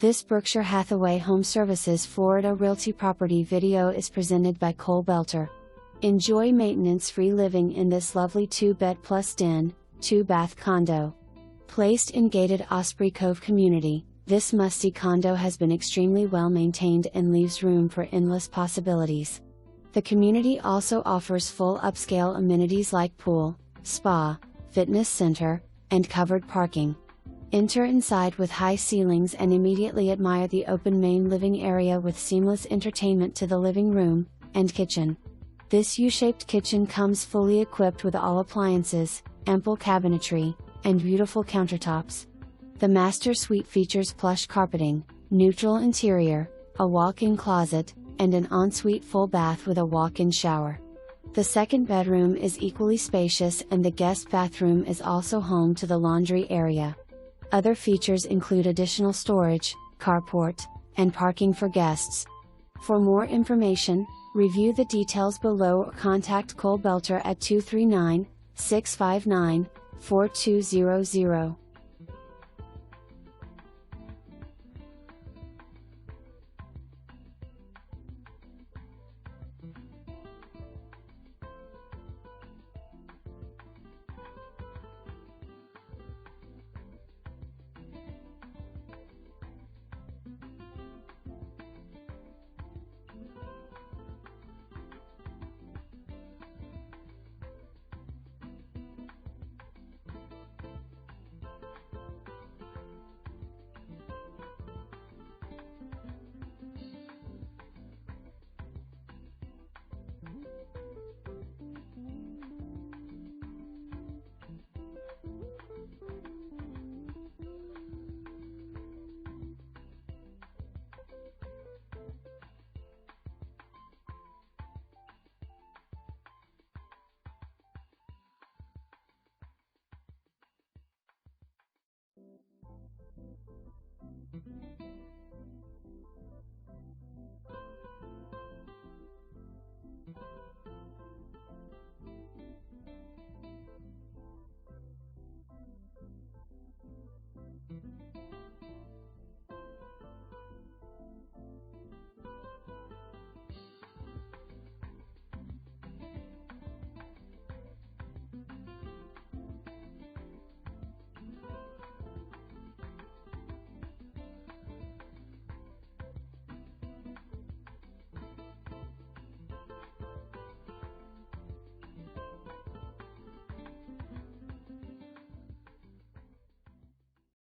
This Berkshire Hathaway HomeServices Florida Realty property video is presented by Cole Belter. Enjoy maintenance-free living in this lovely 2-bed plus den, 2-bath condo. Placed in gated Osprey Cove community, this musty condo has been extremely well maintained and leaves room for endless possibilities. The community also offers full upscale amenities like pool, spa, fitness center, and covered parking. Enter inside with high ceilings and immediately admire the open main living area with seamless entertainment to the living room and kitchen. This U-shaped kitchen comes fully equipped with all appliances, ample cabinetry, and beautiful countertops. The master suite features plush carpeting, neutral interior, a walk-in closet, and an ensuite full bath with a walk-in shower. The second bedroom is equally spacious and the guest bathroom is also home to the laundry area. Other features include additional storage, carport, and parking for guests. For more information, review the details below or contact Cole Belter at 239-659-4200.